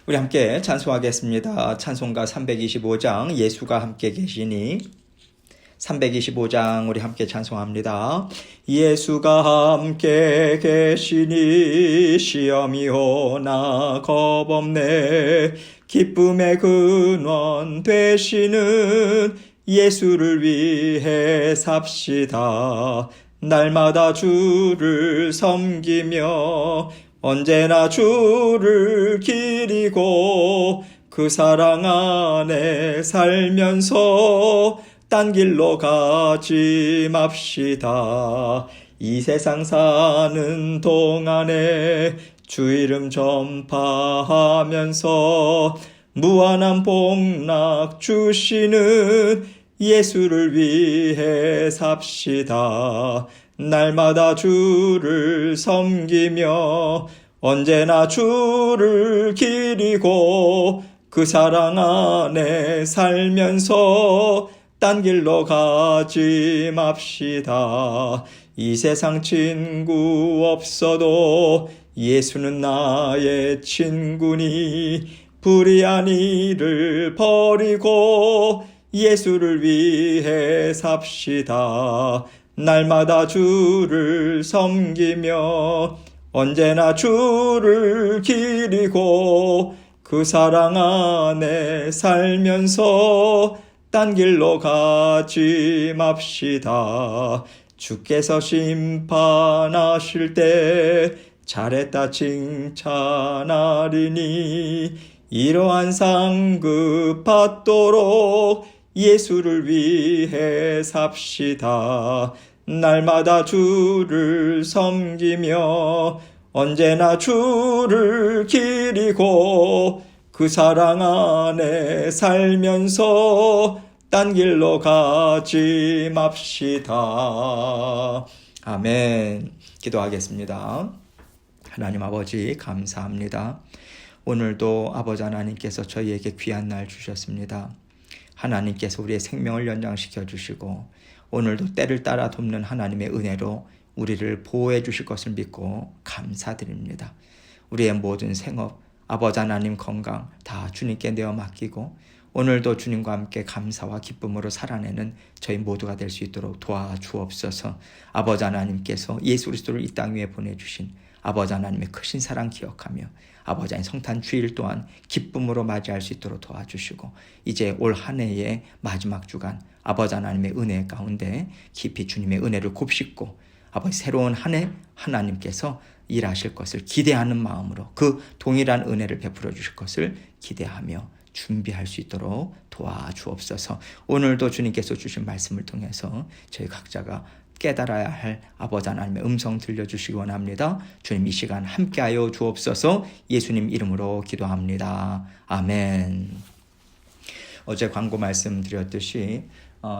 우리 함께 찬송하겠습니다. 찬송가 325장 예수가 함께 계시니 325장 우리 함께 찬송합니다. 예수가 함께 계시니 시험이 오나 겁없네. 기쁨의 근원 되시는 예수를 위해 삽시다. 날마다 주를 섬기며 언제나 주를 기리고 그 사랑 안에 살면서 딴 길로 가지 맙시다. 이 세상 사는 동안에 주 이름 전파하면서 무한한 복락 주시는 예수를 위해 삽시다. 날마다 주를 섬기며 언제나 주를 기리고 그 사랑 안에 살면서 딴 길로 가지 맙시다. 이 세상 친구 없어도 예수는 나의 친구니 불의한 일을 버리고 예수를 위해 삽시다. 날마다 주를 섬기며 언제나 주를 기리고 그 사랑 안에 살면서 딴 길로 가지 맙시다. 주께서 심판하실 때 잘했다 칭찬하리니 이러한 상급 받도록 예수를 위해 삽시다. 날마다 주를 섬기며 언제나 주를 기리고 그 사랑 안에 살면서 딴 길로 가지 맙시다. 아멘. 기도하겠습니다. 하나님 아버지 감사합니다. 오늘도 아버지 하나님께서 저희에게 귀한 날 주셨습니다. 하나님께서 우리의 생명을 연장시켜 주시고 오늘도 때를 따라 돕는 하나님의 은혜로 우리를 보호해 주실 것을 믿고 감사드립니다. 우리의 모든 생업, 아버지 하나님 건강 다 주님께 내어 맡기고 오늘도 주님과 함께 감사와 기쁨으로 살아내는 저희 모두가 될 수 있도록 도와주옵소서. 아버지 하나님께서 예수 그리스도를 이 땅 위에 보내주신 아버지 하나님의 크신 사랑 기억하며 아버지 하나님 성탄 주일 또한 기쁨으로 맞이할 수 있도록 도와주시고 이제 올 한 해의 마지막 주간 아버지 하나님의 은혜 가운데 깊이 주님의 은혜를 곱씹고 아버지 새로운 한 해 하나님께서 일하실 것을 기대하는 마음으로 그 동일한 은혜를 베풀어 주실 것을 기대하며 준비할 수 있도록 도와주옵소서. 오늘도 주님께서 주신 말씀을 통해서 저희 각자가 깨달아야 할 아버지 하나님의 음성 들려주시기 원합니다. 주님 이 시간 함께하여 주옵소서. 예수님 이름으로 기도합니다. 아멘. 어제 광고 말씀드렸듯이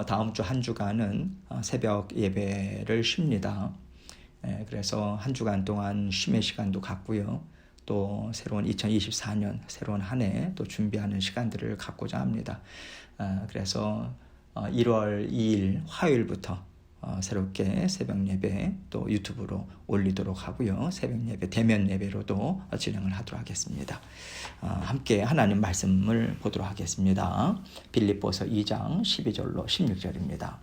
다음 주 한 주간은 새벽 예배를 쉽니다. 그래서 한 주간 동안 쉼의 시간도 갖고요. 또 새로운 2024년 새로운 한 해 또 준비하는 시간들을 갖고자 합니다. 그래서 1월 2일 화요일부터 새롭게 새벽 예배 또 유튜브로 올리도록 하고요. 새벽 예배 대면 예배로도 진행을 하도록 하겠습니다. 함께 하나님 말씀을 보도록 하겠습니다. 빌립보서 2장 12절로 16절입니다.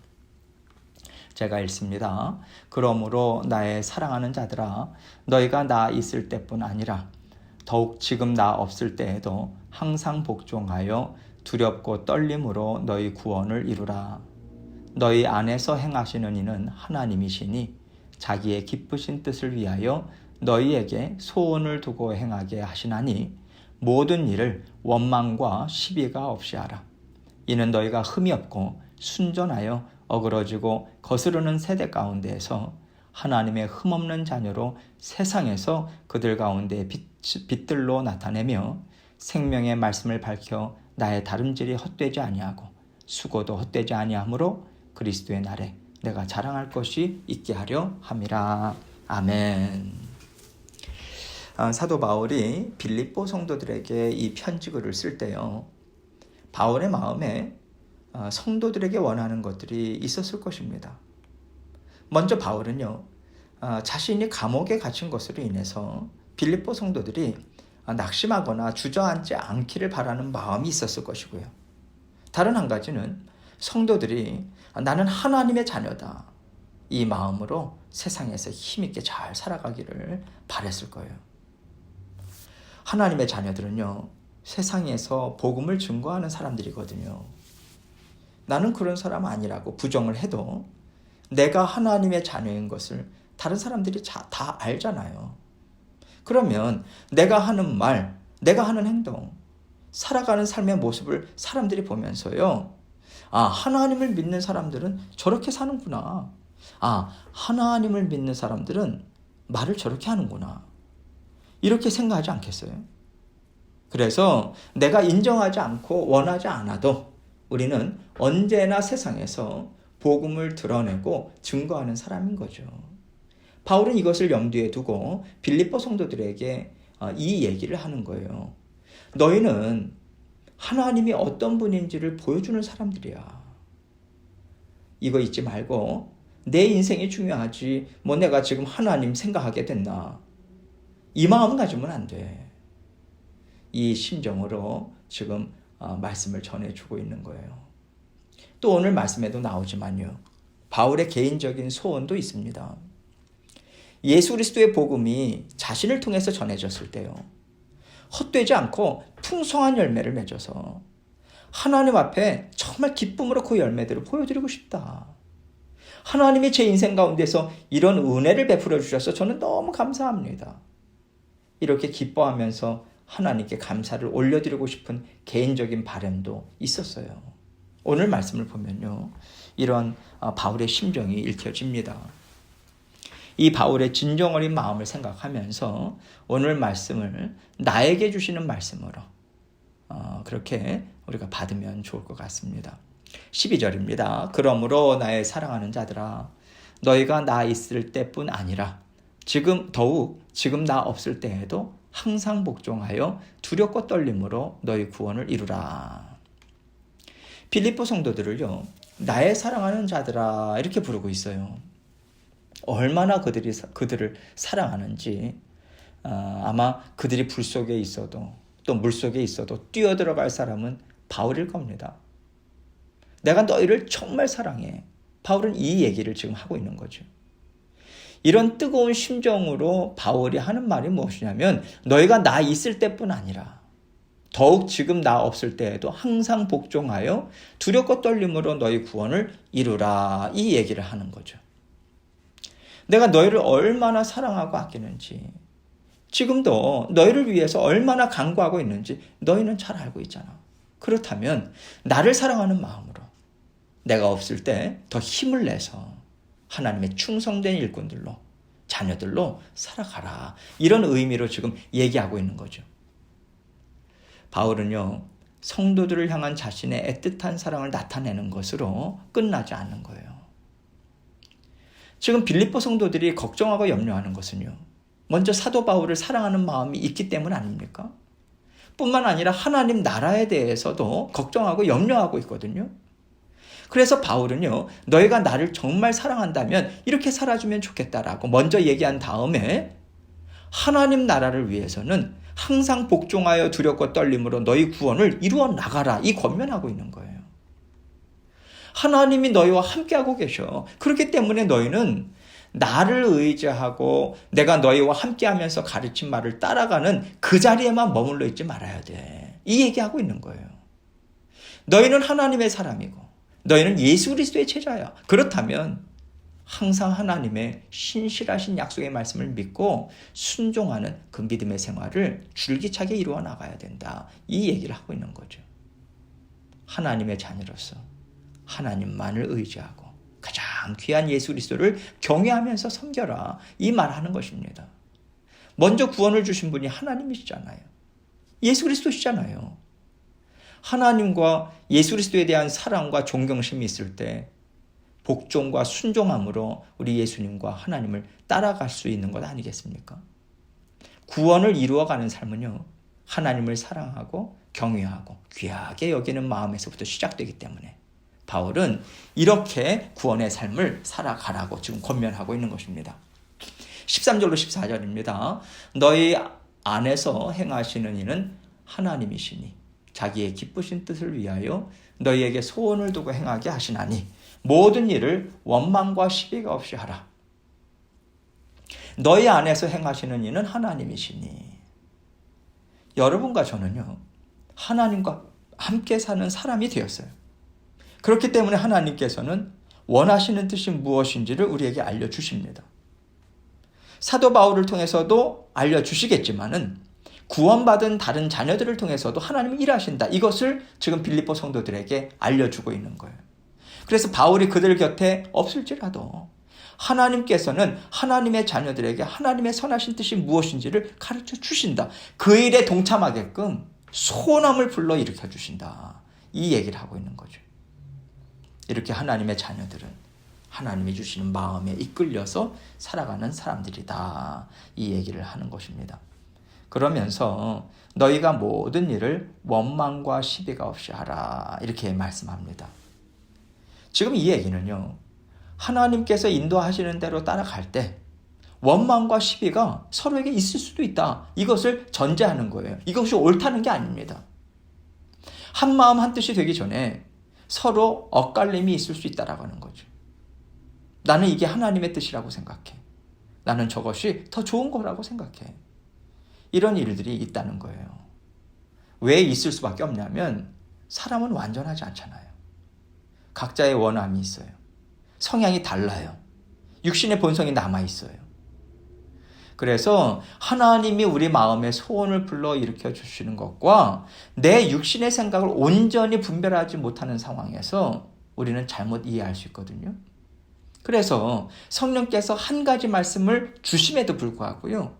제가 읽습니다. 그러므로 나의 사랑하는 자들아 너희가 나 있을 때뿐 아니라 더욱 지금 나 없을 때에도 항상 복종하여 두렵고 떨림으로 너희 구원을 이루라. 너희 안에서 행하시는 이는 하나님이시니 자기의 기쁘신 뜻을 위하여 너희에게 소원을 두고 행하게 하시나니 모든 일을 원망과 시비가 없이 하라. 이는 너희가 흠이 없고 순전하여 어그러지고 거스르는 세대 가운데에서 하나님의 흠없는 자녀로 세상에서 그들 가운데 빛들로 나타내며 생명의 말씀을 밝혀 나의 다름질이 헛되지 아니하고 수고도 헛되지 아니하므로 그리스도의 날에 내가 자랑할 것이 있게 하려 함이라. 아멘. 사도 바울이 빌립보 성도들에게 이 편지글을 쓸 때요. 바울의 마음에 성도들에게 원하는 것들이 있었을 것입니다. 먼저 바울은요, 자신이 감옥에 갇힌 것으로 인해서 빌립보 성도들이 낙심하거나 주저앉지 않기를 바라는 마음이 있었을 것이고요. 다른 한 가지는 성도들이 나는 하나님의 자녀다, 이 마음으로 세상에서 힘있게 잘 살아가기를 바랬을 거예요. 하나님의 자녀들은요, 세상에서 복음을 증거하는 사람들이거든요. 나는 그런 사람 아니라고 부정을 해도 내가 하나님의 자녀인 것을 다른 사람들이 다 알잖아요. 그러면 내가 하는 말, 내가 하는 행동, 살아가는 삶의 모습을 사람들이 보면서요, 하나님을 믿는 사람들은 저렇게 사는구나. 하나님을 믿는 사람들은 말을 저렇게 하는구나. 이렇게 생각하지 않겠어요? 그래서 내가 인정하지 않고 원하지 않아도 우리는 언제나 세상에서 복음을 드러내고 증거하는 사람인 거죠. 바울은 이것을 염두에 두고 빌립보 성도들에게 이 얘기를 하는 거예요. 너희는 하나님이 어떤 분인지를 보여주는 사람들이야. 이거 잊지 말고 내 인생이 중요하지 내가 지금 하나님 생각하게 됐나, 이 마음 가지면 안 돼. 이 심정으로 지금 말씀을 전해주고 있는 거예요. 또 오늘 말씀에도 나오지만요, 바울의 개인적인 소원도 있습니다. 예수 그리스도의 복음이 자신을 통해서 전해졌을 때요, 헛되지 않고 풍성한 열매를 맺어서 하나님 앞에 정말 기쁨으로 그 열매들을 보여드리고 싶다. 하나님이 제 인생 가운데서 이런 은혜를 베풀어 주셔서 저는 너무 감사합니다. 이렇게 기뻐하면서 하나님께 감사를 올려드리고 싶은 개인적인 바람도 있었어요. 오늘 말씀을 보면요, 이런 바울의 심정이 읽혀집니다. 이 바울의 진정 어린 마음을 생각하면서 오늘 말씀을 나에게 주시는 말씀으로 그렇게 우리가 받으면 좋을 것 같습니다. 12절입니다. 그러므로 나의 사랑하는 자들아, 너희가 나 있을 때뿐 아니라 지금 나 없을 때에도 항상 복종하여 두렵고 떨림으로 너희 구원을 이루라. 빌립보 성도들을요, 나의 사랑하는 자들아 이렇게 부르고 있어요. 얼마나 그들을 사랑하는지 아마 그들이 불 속에 있어도 또 물 속에 있어도 뛰어들어갈 사람은 바울일 겁니다. 내가 너희를 정말 사랑해. 바울은 이 얘기를 지금 하고 있는 거죠. 이런 뜨거운 심정으로 바울이 하는 말이 무엇이냐면, 너희가 나 있을 때뿐 아니라 더욱 지금 나 없을 때에도 항상 복종하여 두렵고 떨림으로 너희 구원을 이루라, 이 얘기를 하는 거죠. 내가 너희를 얼마나 사랑하고 아끼는지, 지금도 너희를 위해서 얼마나 간구하고 있는지 너희는 잘 알고 있잖아. 그렇다면 나를 사랑하는 마음으로 내가 없을 때 더 힘을 내서 하나님의 충성된 일꾼들로, 자녀들로 살아가라, 이런 의미로 지금 얘기하고 있는 거죠. 바울은요, 성도들을 향한 자신의 애틋한 사랑을 나타내는 것으로 끝나지 않는 거예요. 지금 빌립보 성도들이 걱정하고 염려하는 것은요, 먼저 사도 바울을 사랑하는 마음이 있기 때문 아닙니까? 뿐만 아니라 하나님 나라에 대해서도 걱정하고 염려하고 있거든요. 그래서 바울은요, 너희가 나를 정말 사랑한다면 이렇게 살아주면 좋겠다라고 먼저 얘기한 다음에 하나님 나라를 위해서는 항상 복종하여 두렵고 떨림으로 너희 구원을 이루어 나가라, 이 권면하고 있는 거예요. 하나님이 너희와 함께하고 계셔. 그렇기 때문에 너희는 나를 의지하고 내가 너희와 함께하면서 가르친 말을 따라가는 그 자리에만 머물러 있지 말아야 돼, 이 얘기하고 있는 거예요. 너희는 하나님의 사람이고 너희는 예수 그리스도의 제자야. 그렇다면 항상 하나님의 신실하신 약속의 말씀을 믿고 순종하는 그 믿음의 생활을 줄기차게 이루어 나가야 된다, 이 얘기를 하고 있는 거죠. 하나님의 자녀로서 하나님만을 의지하고 가장 귀한 예수 그리스도를 경외하면서 섬겨라, 이 말하는 것입니다. 먼저 구원을 주신 분이 하나님이시잖아요. 예수 그리스도시잖아요. 하나님과 예수 그리스도에 대한 사랑과 존경심이 있을 때 복종과 순종함으로 우리 예수님과 하나님을 따라갈 수 있는 것 아니겠습니까? 구원을 이루어가는 삶은요, 하나님을 사랑하고 경외하고 귀하게 여기는 마음에서부터 시작되기 때문에 바울은 이렇게 구원의 삶을 살아가라고 지금 권면하고 있는 것입니다. 13절로 14절입니다. 너희 안에서 행하시는 이는 하나님이시니 자기의 기쁘신 뜻을 위하여 너희에게 소원을 두고 행하게 하시나니 모든 일을 원망과 시비가 없이 하라. 너희 안에서 행하시는 이는 하나님이시니. 여러분과 저는요, 하나님과 함께 사는 사람이 되었어요. 그렇기 때문에 하나님께서는 원하시는 뜻이 무엇인지를 우리에게 알려주십니다. 사도 바울을 통해서도 알려주시겠지만은 구원받은 다른 자녀들을 통해서도 하나님이 일하신다. 이것을 지금 빌립보 성도들에게 알려주고 있는 거예요. 그래서 바울이 그들 곁에 없을지라도 하나님께서는 하나님의 자녀들에게 하나님의 선하신 뜻이 무엇인지를 가르쳐 주신다. 그 일에 동참하게끔 소원함을 불러일으켜 주신다. 이 얘기를 하고 있는 거죠. 이렇게 하나님의 자녀들은 하나님이 주시는 마음에 이끌려서 살아가는 사람들이다. 이 얘기를 하는 것입니다. 그러면서 너희가 모든 일을 원망과 시비가 없이 하라. 이렇게 말씀합니다. 지금 이 얘기는요, 하나님께서 인도하시는 대로 따라갈 때 원망과 시비가 서로에게 있을 수도 있다. 이것을 전제하는 거예요. 이것이 옳다는 게 아닙니다. 한 마음 한 뜻이 되기 전에 서로 엇갈림이 있을 수 있다라고 하는 거죠. 나는 이게 하나님의 뜻이라고 생각해. 나는 저것이 더 좋은 거라고 생각해. 이런 일들이 있다는 거예요. 왜 있을 수밖에 없냐면 사람은 완전하지 않잖아요. 각자의 원함이 있어요. 성향이 달라요. 육신의 본성이 남아있어요. 그래서 하나님이 우리 마음에 소원을 불러일으켜 주시는 것과 내 육신의 생각을 온전히 분별하지 못하는 상황에서 우리는 잘못 이해할 수 있거든요. 그래서 성령께서 한 가지 말씀을 주심에도 불구하고요,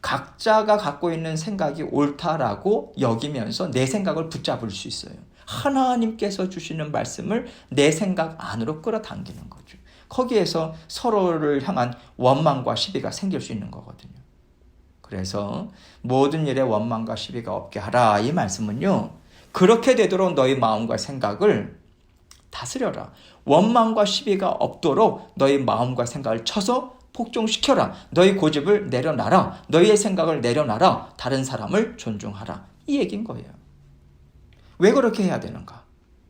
각자가 갖고 있는 생각이 옳다라고 여기면서 내 생각을 붙잡을 수 있어요. 하나님께서 주시는 말씀을 내 생각 안으로 끌어당기는 거죠. 거기에서 서로를 향한 원망과 시비가 생길 수 있는 거거든요. 그래서 모든 일에 원망과 시비가 없게 하라. 이 말씀은요, 그렇게 되도록 너희 마음과 생각을 다스려라. 원망과 시비가 없도록 너희 마음과 생각을 쳐서 복종시켜라. 너희 고집을 내려놔라. 너희의 생각을 내려놔라. 다른 사람을 존중하라. 이 얘기인 거예요. 왜 그렇게 해야 되는가?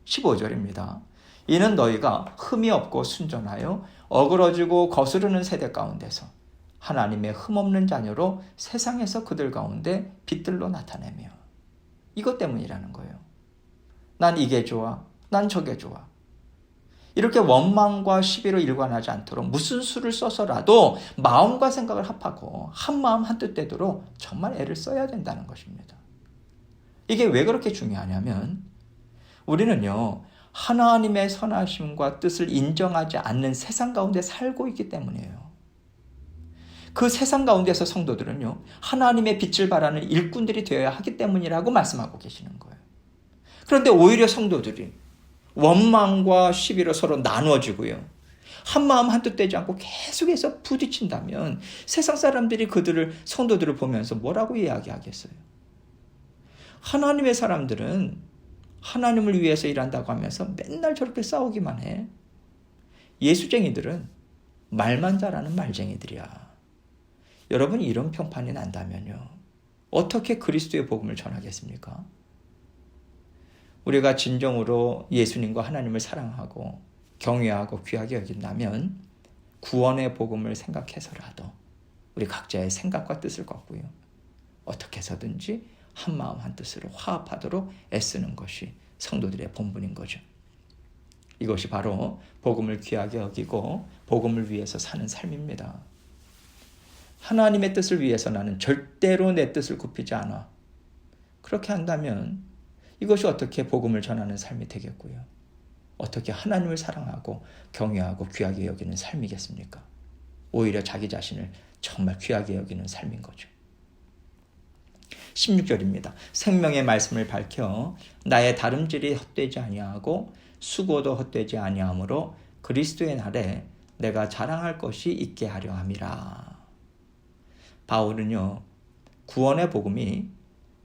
15절입니다. 이는 너희가 흠이 없고 순전하여 어그러지고 거스르는 세대 가운데서 하나님의 흠없는 자녀로 세상에서 그들 가운데 빛들로 나타내며. 이것 때문이라는 거예요. 난 이게 좋아. 난 저게 좋아. 이렇게 원망과 시비로 일관하지 않도록 무슨 수를 써서라도 마음과 생각을 합하고 한 마음 한 뜻 되도록 정말 애를 써야 된다는 것입니다. 이게 왜 그렇게 중요하냐면 우리는요, 하나님의 선하심과 뜻을 인정하지 않는 세상 가운데 살고 있기 때문이에요. 그 세상 가운데서 성도들은요, 하나님의 빛을 발하는 일꾼들이 되어야 하기 때문이라고 말씀하고 계시는 거예요. 그런데 오히려 성도들이 원망과 시비로 서로 나누어지고요, 한 마음 한 뜻 되지 않고 계속해서 부딪힌다면 세상 사람들이 성도들을 보면서 뭐라고 이야기하겠어요? 하나님의 사람들은 하나님을 위해서 일한다고 하면서 맨날 저렇게 싸우기만 해. 예수쟁이들은 말만 잘하는 말쟁이들이야. 여러분, 이런 평판이 난다면요, 어떻게 그리스도의 복음을 전하겠습니까? 우리가 진정으로 예수님과 하나님을 사랑하고 경외하고 귀하게 여긴다면 구원의 복음을 생각해서라도 우리 각자의 생각과 뜻을 꺾고요, 어떻게 해서든지 한 마음 한 뜻으로 화합하도록 애쓰는 것이 성도들의 본분인 거죠. 이것이 바로 복음을 귀하게 여기고 복음을 위해서 사는 삶입니다. 하나님의 뜻을 위해서 나는 절대로 내 뜻을 굽히지 않아. 그렇게 한다면 이것이 어떻게 복음을 전하는 삶이 되겠고요, 어떻게 하나님을 사랑하고 경외하고 귀하게 여기는 삶이겠습니까? 오히려 자기 자신을 정말 귀하게 여기는 삶인 거죠. 16절입니다. 생명의 말씀을 밝혀 나의 다름질이 헛되지 아니하고 수고도 헛되지 아니하므로 그리스도의 날에 내가 자랑할 것이 있게 하려 함이라. 바울은요, 구원의 복음이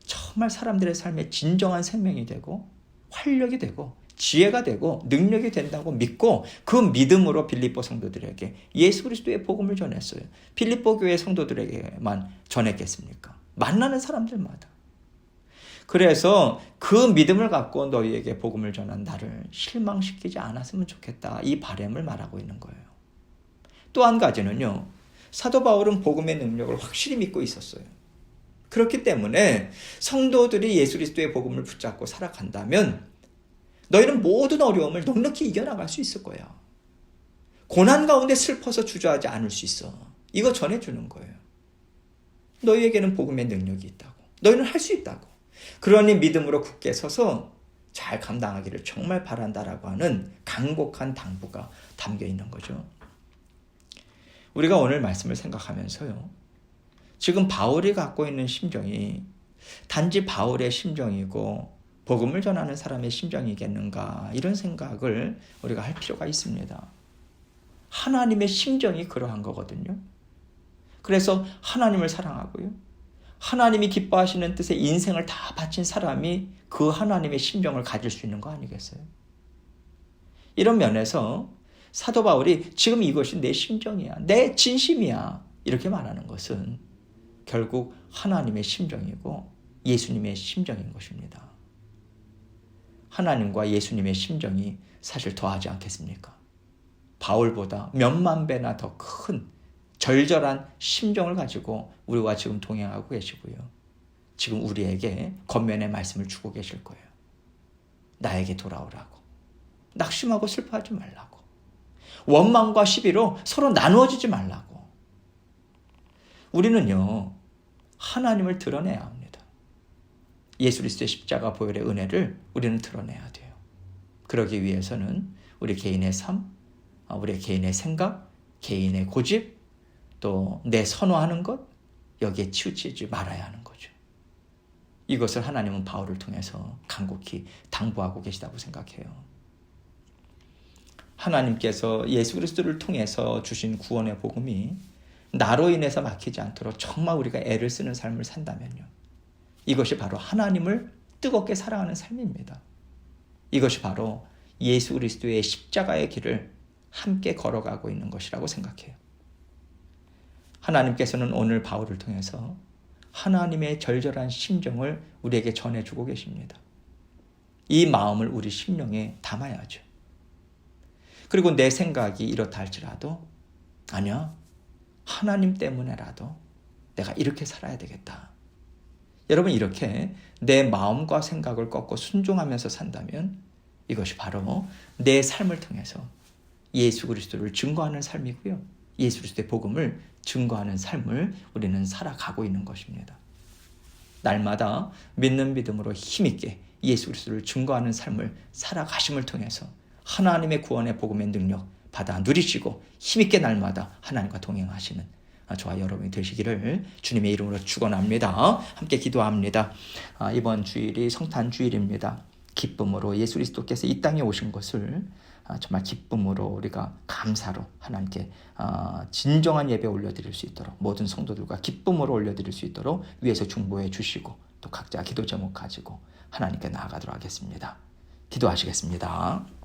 정말 사람들의 삶에 진정한 생명이 되고 활력이 되고 지혜가 되고 능력이 된다고 믿고 그 믿음으로 빌립보 성도들에게 예수 그리스도의 복음을 전했어요. 빌립보 교회 성도들에게만 전했겠습니까? 만나는 사람들마다. 그래서 그 믿음을 갖고 너희에게 복음을 전한 나를 실망시키지 않았으면 좋겠다. 이 바람을 말하고 있는 거예요. 또 한 가지는요. 사도 바울은 복음의 능력을 확실히 믿고 있었어요. 그렇기 때문에 성도들이 예수 그리스도의 복음을 붙잡고 살아간다면 너희는 모든 어려움을 넉넉히 이겨나갈 수 있을 거야. 고난 가운데 슬퍼서 주저하지 않을 수 있어. 이거 전해주는 거예요. 너희에게는 복음의 능력이 있다고. 너희는 할 수 있다고. 그러니 믿음으로 굳게 서서 잘 감당하기를 정말 바란다라고 하는 간곡한 당부가 담겨 있는 거죠. 우리가 오늘 말씀을 생각하면서요. 지금 바울이 갖고 있는 심정이 단지 바울의 심정이고 복음을 전하는 사람의 심정이겠는가 이런 생각을 우리가 할 필요가 있습니다. 하나님의 심정이 그러한 거거든요. 그래서 하나님을 사랑하고요. 하나님이 기뻐하시는 뜻에 인생을 다 바친 사람이 그 하나님의 심정을 가질 수 있는 거 아니겠어요? 이런 면에서 사도 바울이 지금 이것이 내 심정이야, 내 진심이야 이렇게 말하는 것은 결국 하나님의 심정이고 예수님의 심정인 것입니다. 하나님과 예수님의 심정이 사실 더하지 않겠습니까? 바울보다 몇만 배나 더 큰 절절한 심정을 가지고 우리와 지금 동행하고 계시고요. 지금 우리에게 겉면의 말씀을 주고 계실 거예요. 나에게 돌아오라고. 낙심하고 슬퍼하지 말라고. 원망과 시비로 서로 나누어지지 말라고. 우리는요. 하나님을 드러내야 합니다. 예수 그리스도의 십자가 보혈의 은혜를 우리는 드러내야 돼요. 그러기 위해서는 우리 개인의 삶, 우리 개인의 생각, 개인의 고집, 또 내 선호하는 것, 여기에 치우치지 말아야 하는 거죠. 이것을 하나님은 바울을 통해서 간곡히 당부하고 계시다고 생각해요. 하나님께서 예수 그리스도를 통해서 주신 구원의 복음이 나로 인해서 막히지 않도록 정말 우리가 애를 쓰는 삶을 산다면요. 이것이 바로 하나님을 뜨겁게 사랑하는 삶입니다. 이것이 바로 예수 그리스도의 십자가의 길을 함께 걸어가고 있는 것이라고 생각해요. 하나님께서는 오늘 바울을 통해서 하나님의 절절한 심정을 우리에게 전해주고 계십니다. 이 마음을 우리 심령에 담아야죠. 그리고 내 생각이 이렇다 할지라도 아니야, 하나님 때문에라도 내가 이렇게 살아야 되겠다. 여러분 이렇게 내 마음과 생각을 꺾고 순종하면서 산다면 이것이 바로 내 삶을 통해서 예수 그리스도를 증거하는 삶이고요. 예수 그리스도의 복음을 증거하는 삶을 우리는 살아가고 있는 것입니다. 날마다 믿는 믿음으로 힘있게 예수 그리스도를 증거하는 삶을 살아가심을 통해서 하나님의 구원의 복음의 능력 받아 누리시고 힘있게 날마다 하나님과 동행하시는 저와 여러분이 되시기를 주님의 이름으로 축원합니다. 함께 기도합니다. 이번 주일이 성탄 주일입니다. 기쁨으로 예수 그리스도께서 이 땅에 오신 것을 정말 기쁨으로 우리가 감사로 하나님께 진정한 예배 올려드릴 수 있도록 모든 성도들과 기쁨으로 올려드릴 수 있도록 위에서 중보해 주시고 또 각자 기도 제목 가지고 하나님께 나아가도록 하겠습니다. 기도하시겠습니다.